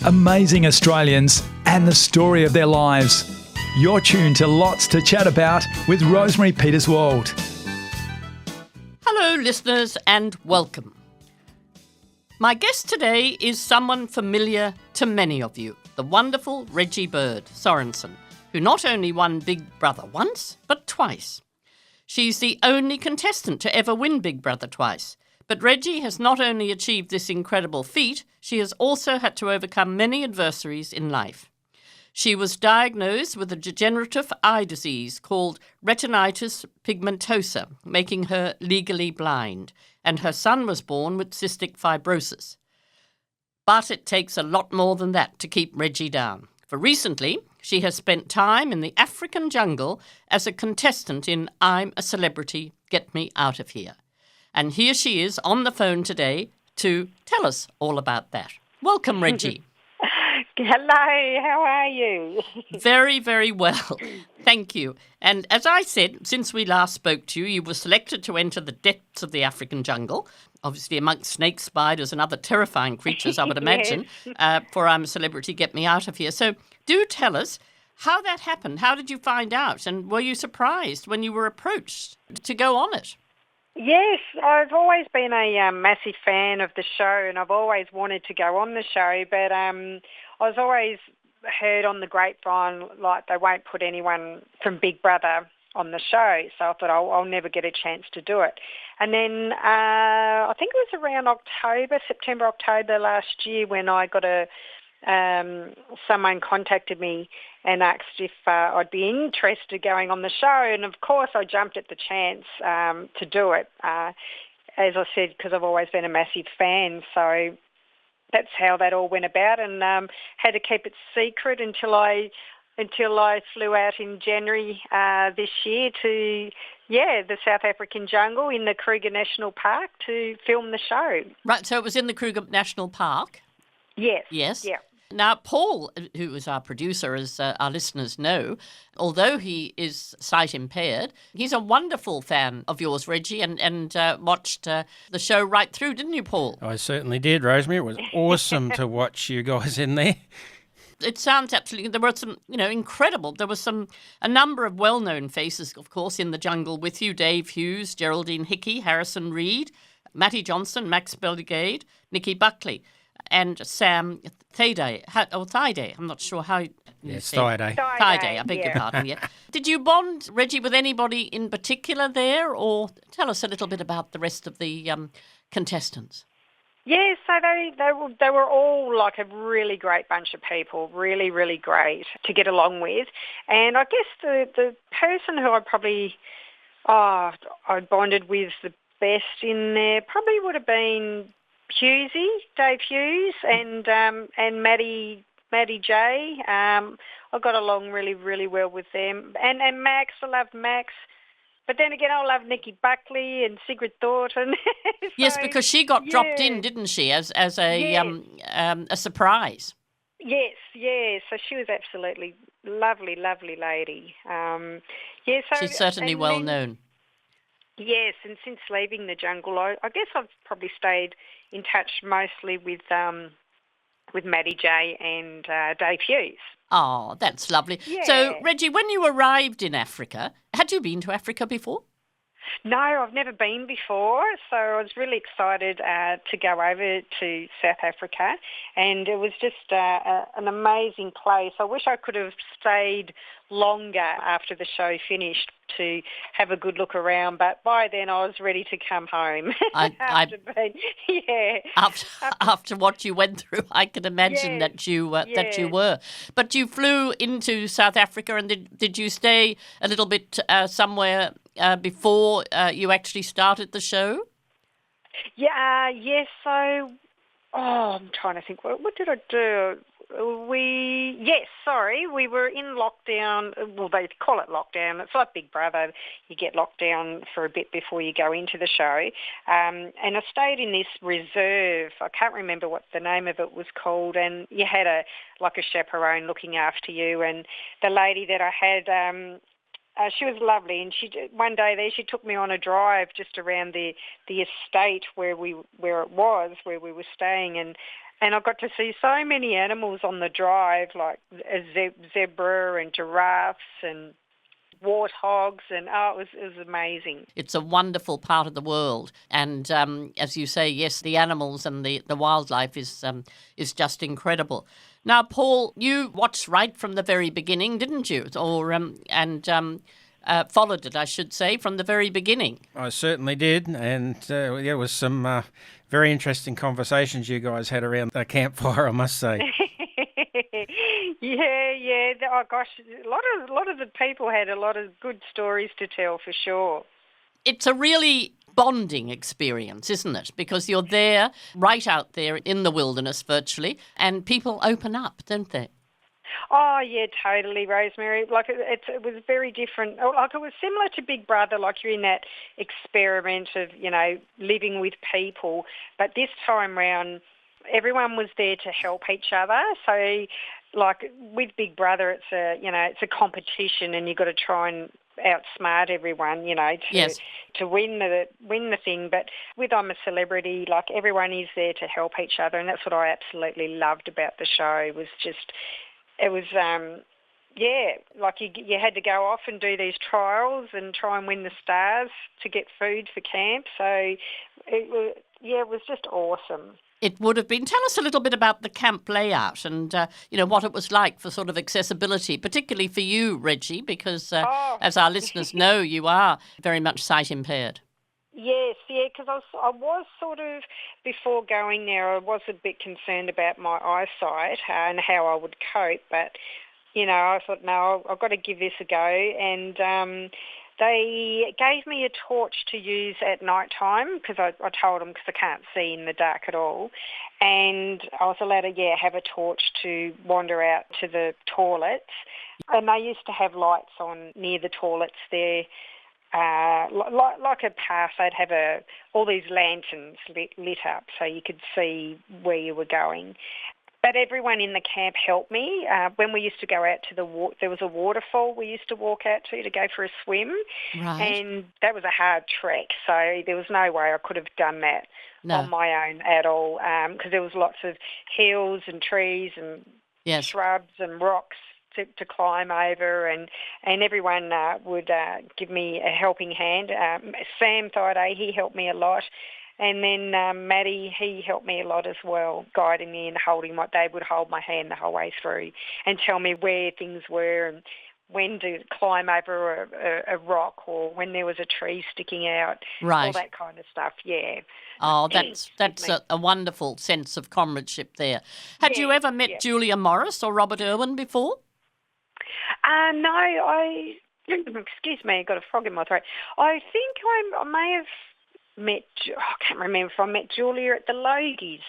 amazing Australians and the story of their lives. You're tuned to Lots to Chat About with Rosemary Peterswald. Hello, listeners, and welcome. My guest today is someone familiar to many of you, the wonderful Reggie Bird Sorensen, who not only won Big Brother once, but twice. She's the only contestant to ever win Big Brother twice. But Reggie has not only achieved this incredible feat, she has also had to overcome many adversaries in life. She was diagnosed with a degenerative eye disease called retinitis pigmentosa, making her legally blind, and her son was born with cystic fibrosis. But it takes a lot more than that to keep Reggie down. For recently, she has spent time in the African jungle as a contestant in I'm a Celebrity, Get Me Out of Here. And here she is on the phone today to tell us all about that. Welcome, Reggie. Hello, how are you? Very, very well. Thank you. And as I said, since we last spoke to you, you were selected to enter the depths of the African jungle, obviously amongst snakes, spiders and other terrifying creatures, I would imagine, for I'm a Celebrity, Get Me Out of Here. So do tell us how that happened. How did you find out? And were you surprised when you were approached to go on it? Yes, I've always been a massive fan of the show, and I've always wanted to go on the show, but I was always heard on the grapevine like they won't put anyone from Big Brother on the show, so I thought I'll never get a chance to do it. And then I think it was around September, October last year when I got someone contacted me and asked if I'd be interested in going on the show, and of course I jumped at the chance to do it, as I said, because I've always been a massive fan, so that's how that all went about, and had to keep it secret until I flew out in January this year to the South African jungle in the Kruger National Park to film the show. Right, so it was in the Kruger National Park? Yes. Yes. Yeah. Now, Paul, who is our producer, as our listeners know, although he is sight impaired, he's a wonderful fan of yours, Reggie, and watched the show right through, didn't you, Paul? I certainly did, Rosemary. It was awesome to watch you guys in there. It sounds absolutely. There were some, incredible. There was a number of well-known faces, of course, in the jungle with you: Dave Hughes, Geraldine Hickey, Harrison Reid, Matty Johnson, Max Bellegade, Nikki Buckley, and Sam Thaiday. I'm not sure how. Yes, Thaiday. Thaiday, I beg your pardon. Yeah. Did you bond, Reggie, with anybody in particular there, or tell us a little bit about the rest of the contestants? Yeah, so they were all like a really great bunch of people, really, really great to get along with. And I guess the person who I bonded with the best in there probably would have been Dave Hughes, and Maddie J. I got along really, really well with them. And Max, I loved Max. But then again, I love Nikki Buckley and Sigrid Thornton. Yes, because she got dropped in, didn't she, as a surprise? Yes, yeah. So she was absolutely lovely, lovely lady. She's certainly well known. Yes, and since leaving the jungle, I guess I've probably stayed in touch mostly with Maddie J and Dave Hughes. Oh, that's lovely. Yeah. So, Reggie, when you arrived in Africa, had you been to Africa before? No, I've never been before, so I was really excited to go over to South Africa, and it was just an amazing place. I wish I could have stayed longer after the show finished to have a good look around, but by then I was ready to come home. After what you went through, I can imagine that you were. But you flew into South Africa, and did you stay a little bit somewhere before you actually started the show? Yeah, yes. So, I'm trying to think. What did I do? We were in lockdown. Well, they call it lockdown. It's like Big Brother. You get locked down for a bit before you go into the show. And I stayed in this reserve. I can't remember what the name of it was called. And you had a chaperone looking after you. And the lady that I had, she was lovely, and one day there she took me on a drive just around the estate where we were staying, and And I got to see so many animals on the drive, like a zebra and giraffes and warthogs, and it was amazing. It's a wonderful part of the world, and as you say, yes, the animals and the wildlife is just incredible. Now, Paul, you watched right from the very beginning, didn't you? Or followed it, I should say, from the very beginning. I certainly did, and there was some very interesting conversations you guys had around the campfire, I must say. Yeah. Oh gosh, a lot of the people had a lot of good stories to tell for sure. It's a really bonding experience, isn't it? Because you're there, right out there in the wilderness virtually, and people open up, don't they? Oh, yeah, totally, Rosemary. Like, it was very different. Like, it was similar to Big Brother, like you're in that experiment of, living with people. But this time round, everyone was there to help each other. So, like, with Big Brother, it's a competition, and you've got to try and outsmart everyone, to win the thing. But with I'm a Celebrity, like, everyone is there to help each other, and that's what I absolutely loved about the show. It was like you had to go off and do these trials and try and win the stars to get food for camp. So it was just awesome. It would have been. Tell us a little bit about the camp layout and, what it was like for sort of accessibility, particularly for you, Reggie, because as our listeners know, you are very much sight impaired. Yes, because I was sort of, before going there, I was a bit concerned about my eyesight and how I would cope, but, I thought, no, I've got to give this a go, and they gave me a torch to use at night time because I told them because I can't see in the dark at all, and I was allowed to, have a torch to wander out to the toilets, and they used to have lights on near the toilets there. Like a path, they'd have all these lanterns lit up so you could see where you were going. But everyone in the camp helped me. When we used to go out to there was a waterfall we used to walk out to go for a swim. Right. And that was a hard trek, so there was no way I could have done that on my own at all, because there was lots of hills and trees and shrubs and rocks to climb over, and everyone would give me a helping hand. Sam Thaiday, he helped me a lot. And then Maddie, he helped me a lot as well, guiding me and they would hold my hand the whole way through and tell me where things were and when to climb over a rock or when there was a tree sticking out, all that kind of stuff, yeah. Oh, that's a wonderful sense of comradeship there. Had you ever met Julia Morris or Robert Irwin before? No, excuse me, I got a frog in my throat. I think I may have met, I can't remember if I met Julia at the Logies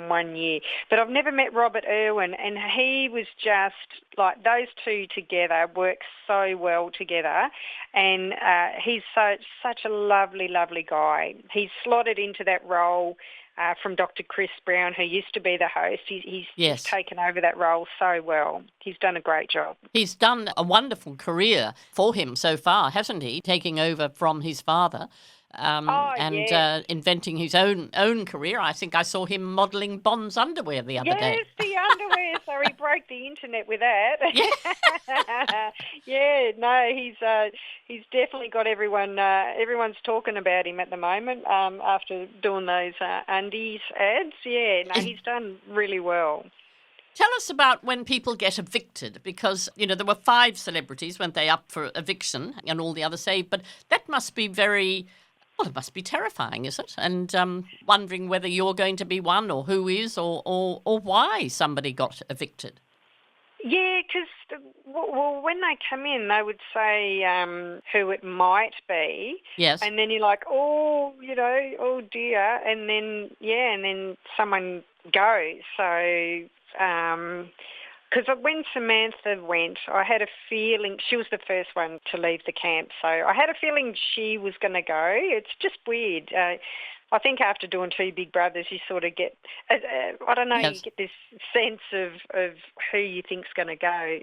1 year, but I've never met Robert Irwin, and he was just like, those two together work so well together, and he's such a lovely, lovely guy. He's slotted into that role from Dr. Chris Brown, who used to be the host. He's taken over that role so well. He's done a great job. He's done a wonderful career for him so far, hasn't he? Taking over from his father. Inventing his own career. I think I saw him modelling Bond's underwear the other day. Yes, the underwear. So he broke the internet with that. He's definitely got everyone. Everyone's talking about him at the moment after doing those undies ads. He's done really well. Tell us about when people get evicted, because, there were 5 celebrities, weren't they, up for eviction and all the others saved, but that must be it must be terrifying, is it? And wondering whether you're going to be one or who is or why somebody got evicted. Yeah, because, when they come in, they would say who it might be. Yes. And then you're like, oh dear. And then someone goes. So, because when Samantha went, I had a feeling she was the first one to leave the camp, so I had a feeling she was going to go. It's just weird. I think after doing 2 Big Brothers, you sort of get, you get this sense of who you think's going to go.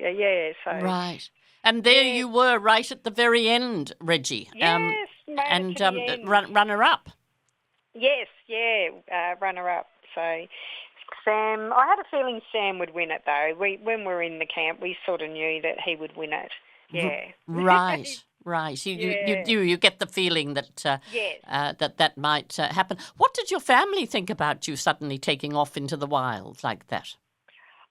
Right. And there you were, right at the very end, Reggie. Yes, runner-up. Yes, runner-up. So Sam, I had a feeling Sam would win it though. When we were in the camp, we sort of knew that he would win it. Yeah. Right. Yeah. You get the feeling that Yes. that might happen. What did your family think about you suddenly taking off into the wild like that?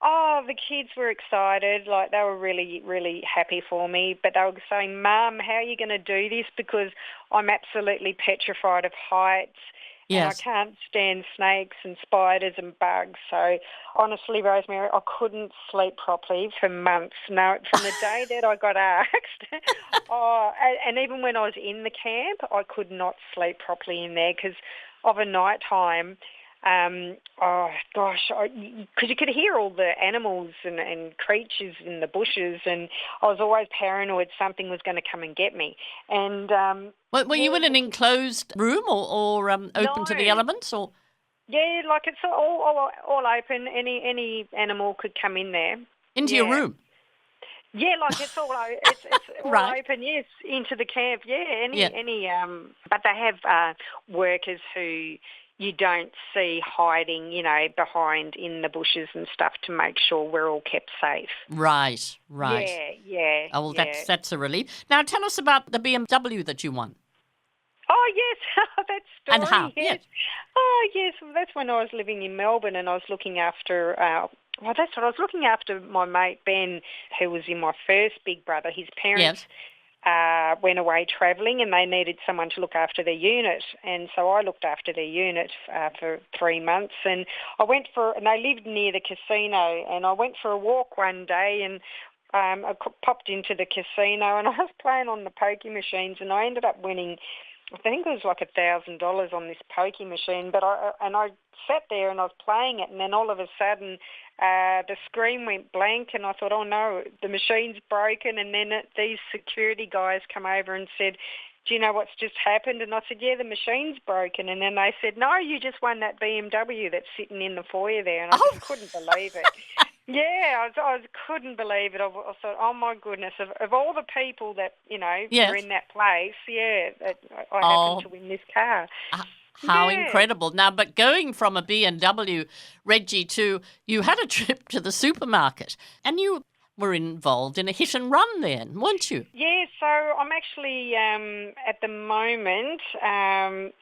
Oh, the kids were excited. Like, they were really, really happy for me. But they were saying, Mum, how are you going to do this? Because I'm absolutely petrified of heights. And Yes. I can't stand snakes and spiders and bugs. So, honestly, Rosemary, I couldn't sleep properly for months. No, from the day that I got asked. And even when I was in the camp, I could not sleep properly in there because of a night time. Because you could hear all the animals and creatures in the bushes, and I was always paranoid something was going to come and get me. And Were you in an enclosed room or open to the No. elements? Or yeah, like it's all open. Any animal could come in there. into your room? Yeah, like it's all it's all Right. open. Yes, into the camp. Yeah, Yeah. But they have workers who you don't see hiding, behind in the bushes and stuff to make sure we're all kept safe. Right. Yeah. Oh, well, yeah. that's a relief. Now, tell us about the BMW that you won. Oh, yes, that story. And how? Yes. Yes. Oh, yes, well, that's when I was living in Melbourne and I was looking after, I was looking after my mate Ben, who was in my first big brother. His parents went away travelling and they needed someone to look after their unit. And so I looked after their unit for 3 months. And and they lived near the casino, and I went for a walk one day and I popped into the casino and I was playing on the pokie machines and I ended up winning, I think it was like $1,000 on this pokie machine. But I sat there and I was playing it, and then all of a sudden the screen went blank and I thought, oh no, the machine's broken. And then these security guys come over and said, do you know what's just happened? And I said, yeah, the machine's broken. And then they said, no, you just won that BMW that's sitting in the foyer there. And I just couldn't believe it. Yeah, I couldn't believe it. I thought, oh my goodness, of all the people that, Yes. were in that place, I happened to win this car. How Yeah. incredible. Now, but going from a BMW, Reggie, to you had a trip to the supermarket and you were involved in a hit and run then, weren't you? Yeah, so I'm actually at the moment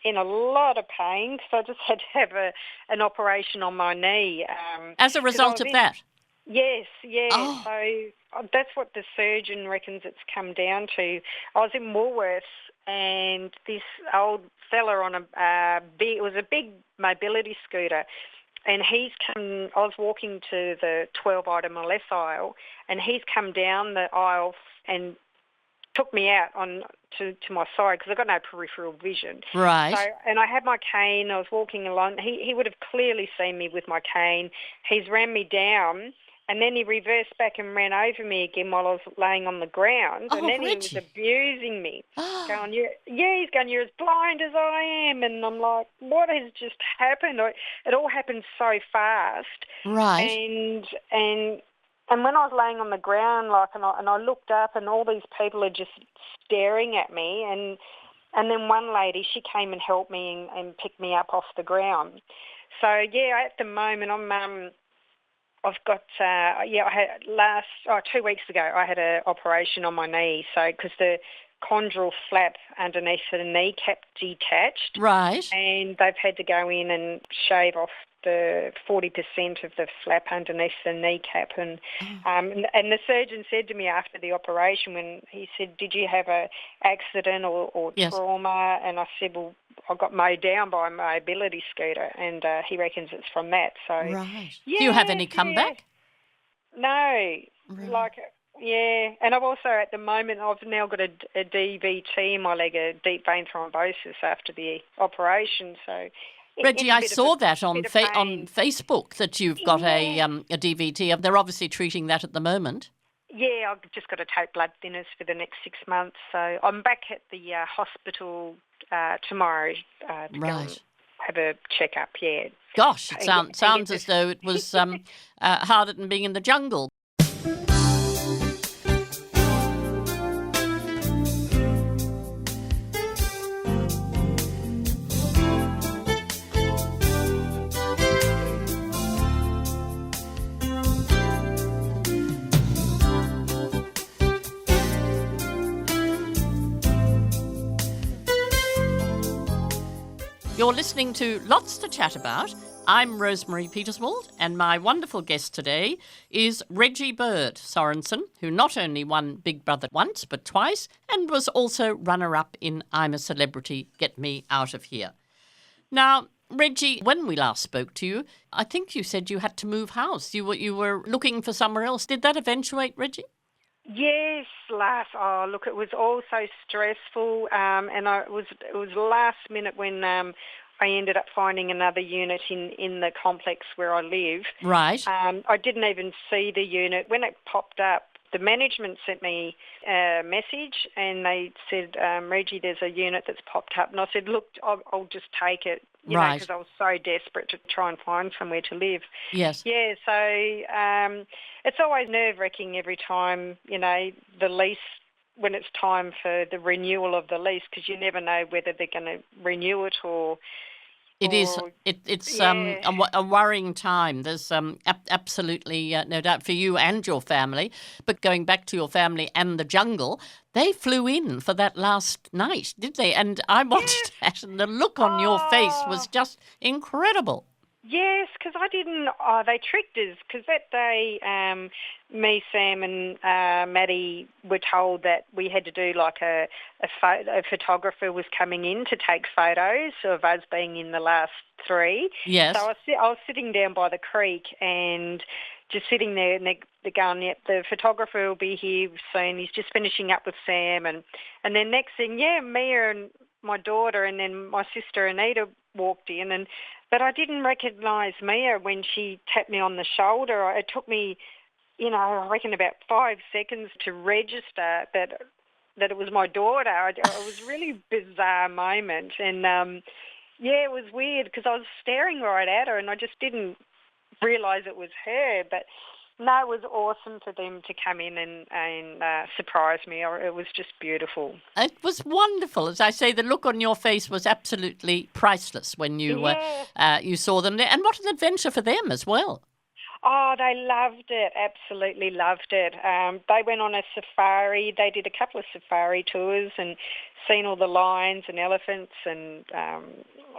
in a lot of pain because I just had to have an operation on my knee. As a result of that? Yes. Oh. So that's what the surgeon reckons it's come down to. I was in Woolworths and this old fella on it was a big mobility scooter, and I was walking to the 12-item or less aisle, and he's come down the aisle and took me out to my side because I've got no peripheral vision. Right. So, and I had my cane. I was walking along. He would have clearly seen me with my cane. He's ran me down, and then he reversed back and ran over me again while I was laying on the ground. Oh, and then Reggie. he was abusing me, going, he's going, you're as blind as I am. And I'm like, what has just happened? It all happened so fast. Right. And when I was laying on the ground, and I looked up, and all these people are just staring at me, and then one lady, she came and helped me and picked me up off the ground. So at the moment I've got I had 2 weeks ago I had an operation on my knee, so because the chondral flap underneath the kneecap detached, Right. and they've had to go in and shave off the 40% of the flap underneath the kneecap. And the surgeon said to me after the operation, when he said, did you have a accident or Yes. trauma? And I said, well, I got mowed down by a mobility scooter, and he reckons it's from that. So, Right. Do you have any comeback? No. Right. And I've also, at the moment, I've now got a DVT in my leg, a deep vein thrombosis after the operation. So, Reggie, I saw that on Facebook that you've got a DVT. They're obviously treating that at the moment. Yeah, I've just got to take blood thinners for the next 6 months. So I'm back at the hospital tomorrow to go and have a checkup. Yeah. Gosh, it sounds as though it was harder than being in the jungle. You're listening to Lots to Chat About. I'm Rosemary Peterswald, and my wonderful guest today is Reggie Bird Sorensen, who not only won Big Brother once but twice and was also runner-up in I'm a Celebrity, Get Me Out of Here. Now, Reggie, when we last spoke to you, I think you said you had to move house. You were looking for somewhere else. Did that eventuate, Reggie? Yes, look, it was all so stressful, and it was last minute when I ended up finding another unit in the complex where I live. Right. I didn't even see the unit. When it popped up, the management sent me a message and they said, Reggie, there's a unit that's popped up. And I said, look, I'll just take it, right, because I was so desperate to try and find somewhere to live. Yes. Yeah, so it's always nerve-wracking every time, the lease, when it's time for the renewal of the lease, because you never know whether they're going to renew it or... It is. It's a worrying time. There's absolutely no doubt for you and your family. But going back to your family and the jungle, they flew in for that last night, did they? And I watched that, and the look on your face was just incredible. Yes, because I didn't... they tricked us, because that day me, Sam and Maddie were told that we had to do like a photographer was coming in to take photos of us being in the last three. Yes. So I was sitting down by the creek and just sitting there, and they're going, yep, the photographer will be here soon. He's just finishing up with Sam. And then next thing, Mia and my daughter and then my sister Anita walked in, but I didn't recognise Mia when she tapped me on the shoulder. It took me, I reckon about 5 seconds to register that it was my daughter. It was a really bizarre moment, and it was weird because I was staring right at her and I just didn't realise it was her. But no, it was awesome for them to come in and surprise me. It was just beautiful. It was wonderful. As I say, the look on your face was absolutely priceless when you saw them there. And what an adventure for them as well. Oh, they loved it, absolutely loved it. They went on a safari. They did a couple of safari tours and seen all the lions and elephants and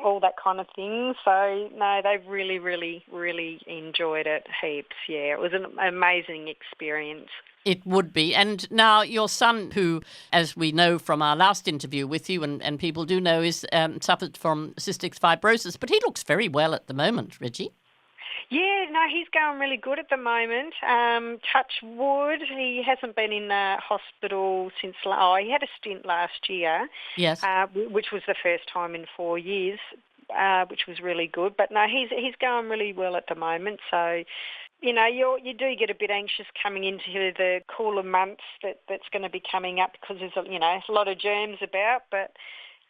all that kind of thing. So, no, they really, really, really enjoyed it heaps, yeah. It was an amazing experience. It would be. And now your son, who, as we know from our last interview with you and people do know, is suffered from cystic fibrosis, but he looks very well at the moment, Reggie. Yeah, no, he's going really good at the moment. Touch wood, he hasn't been in the hospital since... he had a stint last year, yes, which was the first time in 4 years, which was really good. But no, he's going really well at the moment. So, you do get a bit anxious coming into the cooler months that's going to be coming up because there's a lot of germs about, but...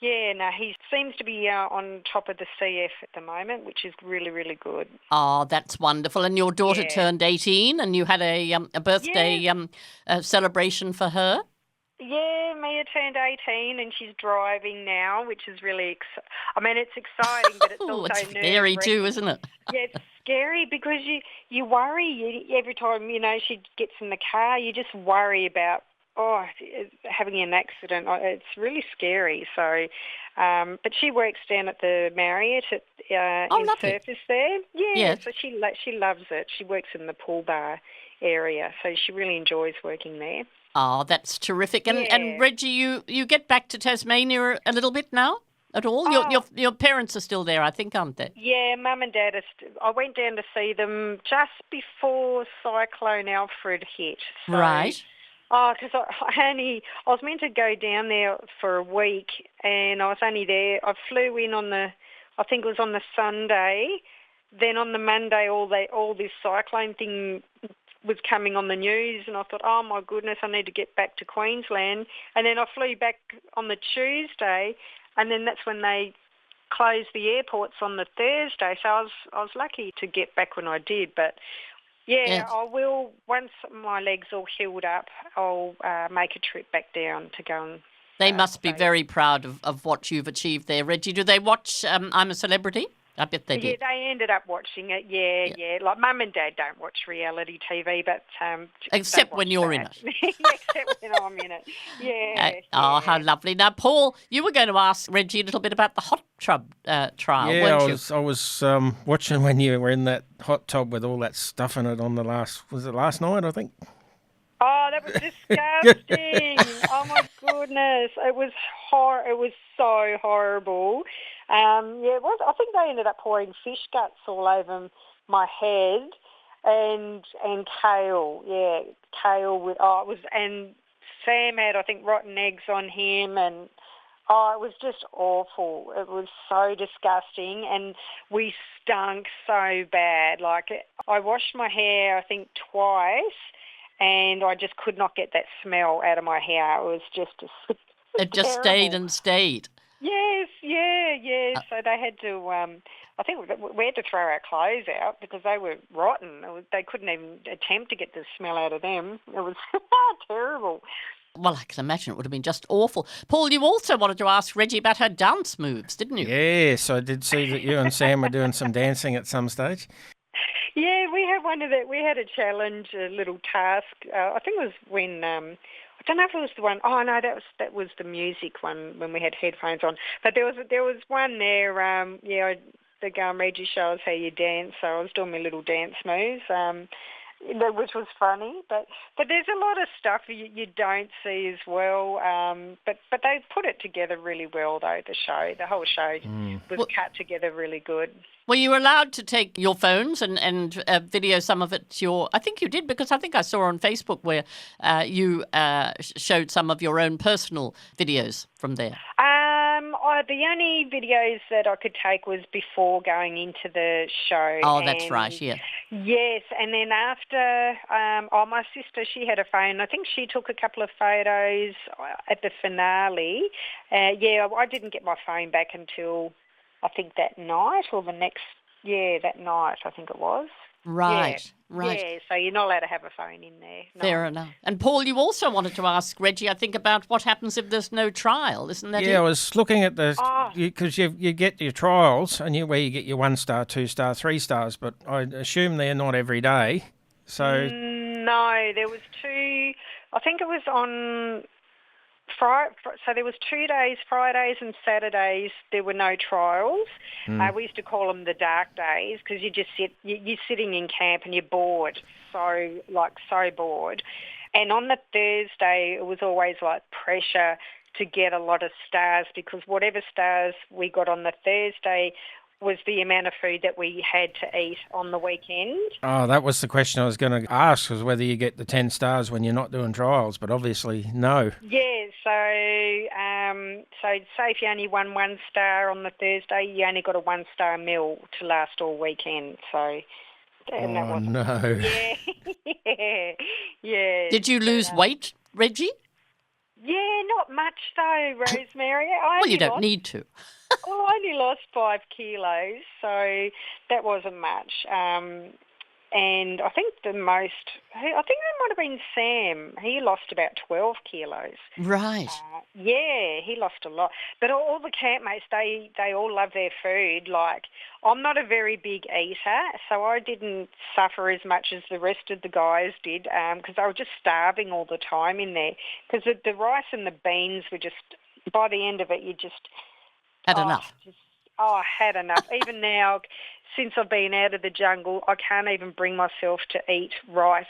Yeah, no, he seems to be on top of the CF at the moment, which is really, really good. Oh, that's wonderful. And your daughter turned 18 and you had a birthday celebration for her? Yeah, Mia turned 18 and she's driving now, which is really it's exciting, but it's also it's scary too, isn't it? Yeah, it's scary because you worry every time, she gets in the car, you just worry about having an accident. It's really scary. So, but she works down at the Marriott in Surface there. Yeah, yes. So she loves it. She works in the pool bar area, so she really enjoys working there. Oh, that's terrific. And Reggie, you get back to Tasmania a little bit now? At all? Your parents are still there, I think, aren't they? Yeah, Mum and Dad I went down to see them just before Cyclone Alfred hit. So, right. Oh, because I was meant to go down there for a week, and I was only there. I flew in I think it was on the Sunday. Then on the Monday, all this cyclone thing was coming on the news, and I thought, oh my goodness, I need to get back to Queensland. And then I flew back on the Tuesday, and then that's when they closed the airports on the Thursday. So I was lucky to get back when I did, but. Yeah, yes. I will. Once my leg's all healed up, I'll make a trip back down to go and... They must be very proud of what you've achieved there, Reggie. Do they watch I'm a Celebrity I bet they Yeah, did. they ended up watching it. Yeah. Like Mum and Dad don't watch reality TV, but Except they when watch you're in that. it. Yeah, except when I'm in it. Yeah. Oh, how lovely. Now, Paul, you were going to ask Reggie a little bit about the hot tub trial, Yeah, weren't you? I was watching when you were in that hot tub with all that stuff in it on was it last night, I think? Oh, that was disgusting. Oh my goodness, it was It was so horrible. Yeah, it was. I think they ended up pouring fish guts all over my head, and kale. Yeah, kale with it was, and Sam had, I think, rotten eggs on him, and it was just awful. It was so disgusting, and we stunk so bad. Like, I washed my hair, I think, twice, and I just could not get that smell out of my hair. It was just It just terrible. stayed and stayed. Yes, yeah. So they had to, I think we had to throw our clothes out because they were rotten. They couldn't even attempt to get the smell out of them. It was terrible. Well, I can imagine it would have been just awful. Paul, you also wanted to ask Reggie about her dance moves, didn't you? Yes, I did see that you and Sam were doing some dancing at some stage. Yeah, we had one of that. We had a challenge, a little task. I think it was when I don't know if it was the one. Oh no, that was the music one when we had headphones on. But there was one there. The Reggie show us how you dance. So I was doing my little dance moves. Which was funny, but there's a lot of stuff you don't see as well. But they put it together really well, though. The whole show was cut together really good. Were you allowed to take your phones and video some of it? I think you did, because I think I saw on Facebook where you showed some of your own personal videos from there. The only videos that I could take was before going into the show. Oh, that's right, yeah. Yes, and then after, my sister, she had a phone. I think she took a couple of photos at the finale. I didn't get my phone back until, I think, that night or that night, I think it was. Right. Yeah, so you're not allowed to have a phone in there. No. Fair enough. And Paul, you also wanted to ask Reggie, I think, about what happens if there's no trial, isn't that it? Yeah, I was looking at because you get your trials and where you get your 1 star, 2 star, 3 stars, but I assume they're not every day. So no, there was 2. I think it was on Friday. So there was 2 days, Fridays and Saturdays. There were no trials. We used to call them the dark days because you're sitting in camp and you're bored, so bored. And on the Thursday, it was always like pressure to get a lot of stars, because whatever stars we got on the Thursday was the amount of food that we had to eat on the weekend. Oh, that was the question I was going to ask, was whether you get the 10 stars when you're not doing trials, but obviously no. Yeah, so say if you only won 1 star on the Thursday, you only got a 1 star meal to last all weekend. So, and that was no. Yeah. Did you lose weight, Reggie? Yeah, not much though, Rosemary. Well, you don't need to. I only lost 5 kilos, so that wasn't much. And I think it might have been Sam. He lost about 12 kilos. Right. Yeah, he lost a lot. But all the campmates, they all love their food. Like, I'm not a very big eater, so I didn't suffer as much as the rest of the guys did, because they were just starving all the time in there. Because the rice and the beans were just, by the end of it, you just... Had enough. I had enough. Even now, since I've been out of the jungle, I can't even bring myself to eat rice,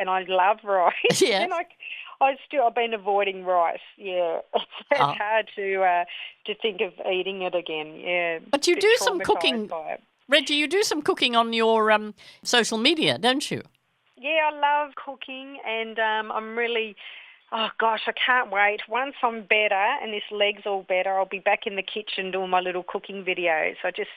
and I love rice. Yeah. And I've been avoiding rice. Yeah, it's hard to think of eating it again. Yeah. But you do some cooking, Reggie. You do some cooking on your social media, don't you? Yeah, I love cooking, and I'm really. Oh, gosh, I can't wait. Once I'm better and this leg's all better, I'll be back in the kitchen doing my little cooking videos. I just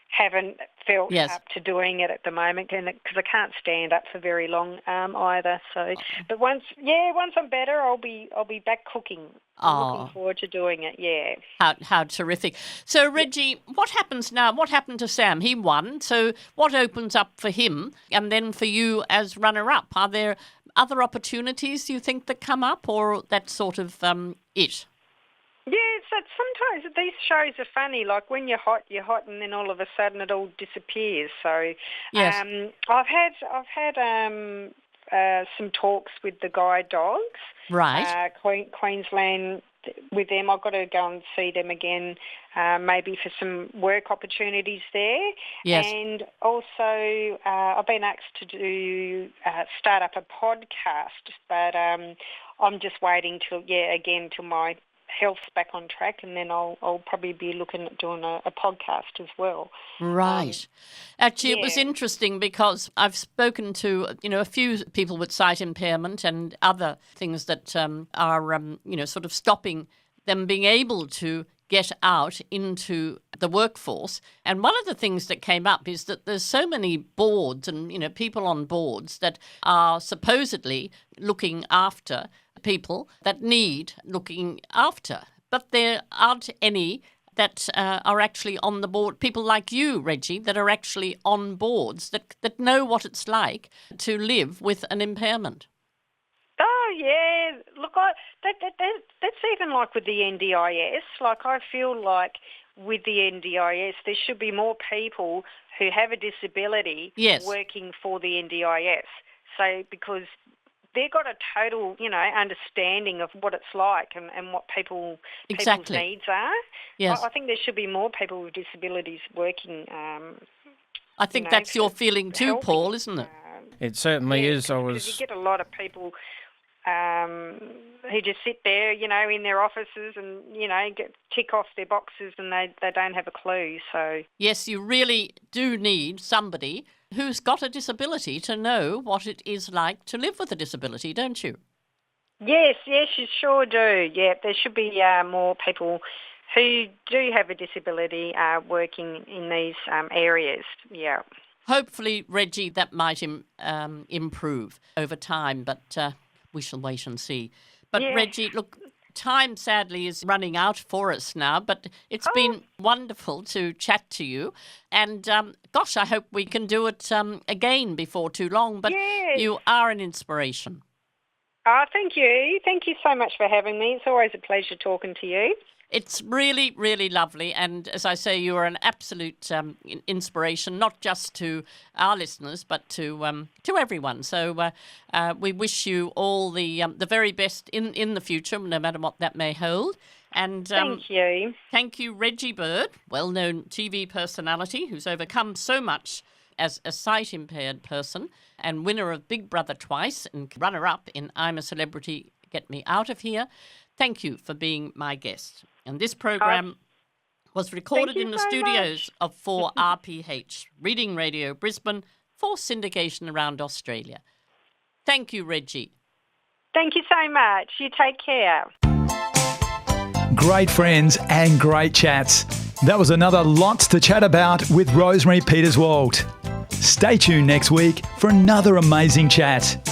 haven't felt up to doing it at the moment, because I can't stand up for very long either. So, but once I'm better, I'll be back cooking. I'm looking forward to doing it. Yeah. How terrific! So, Reggie, what happens now? What happened to Sam? He won. So, what opens up for him, and then for you as runner-up? Are there other opportunities, do you think, that come up, or that's sort of it? Yeah, so sometimes these shows are funny. Like when you're hot, and then all of a sudden it all disappears. So, Yes. I've had some talks with the guide dogs, Right. Queensland. With them, I've got to go and see them again, maybe for some work opportunities there. Yes. And also, I've been asked to start up a podcast, but I'm just waiting till my health's back on track, and then I'll probably be looking at doing a podcast as well. Right. Actually, it was yeah. interesting because I've spoken to, a few people with sight impairment and other things that are, sort of stopping them being able to get out into the workforce. And one of the things that came up is that there's so many boards and, people on boards that are supposedly looking after people that need looking after. But there aren't any that are actually on the board, people like you, Reggie, that are actually on boards, that know what it's like to live with an impairment. Oh, yeah. Look, that's even like with the NDIS. Like, I feel like with the NDIS, there should be more people who have a disability Yes. working for the NDIS. So, because they've got a total, understanding of what it's like and what people's Exactly. needs are. Yes. I think there should be more people with disabilities working. I think that's your feeling too, helping. Paul, isn't it? It certainly is. Because you get a lot of people who just sit there, in their offices and, tick off their boxes and they don't have a clue. So Yes, you really do need somebody who's got a disability to know what it is like to live with a disability, don't you? yes, you sure do. Yeah, there should be more people who do have a disability working in these areas. Yeah. Hopefully, Reggie, that might improve over time, but we shall wait and see. But Yeah. Reggie, look, time sadly is running out for us now, but it's been wonderful to chat to you. And gosh, I hope we can do it again before too long, but Yes. you are an inspiration. Oh, thank you. Thank you so much for having me. It's always a pleasure talking to you. It's really, really lovely. And as I say, you are an absolute inspiration, not just to our listeners, but to everyone. So we wish you all the very best in the future, no matter what that may hold. And Thank you. thank you, Reggie Bird, well-known TV personality who's overcome so much as a sight-impaired person and winner of Big Brother twice and runner-up in I'm a Celebrity, Get Me Out of Here. Thank you for being my guest. And this program was recorded you in the so studios of 4RPH, Reading Radio Brisbane, for syndication around Australia. Thank you, Reggie. Thank you so much. You take care. Great friends and great chats. That was another Lots to Chat About with Rosemary Peterswald. Stay tuned next week for another amazing chat.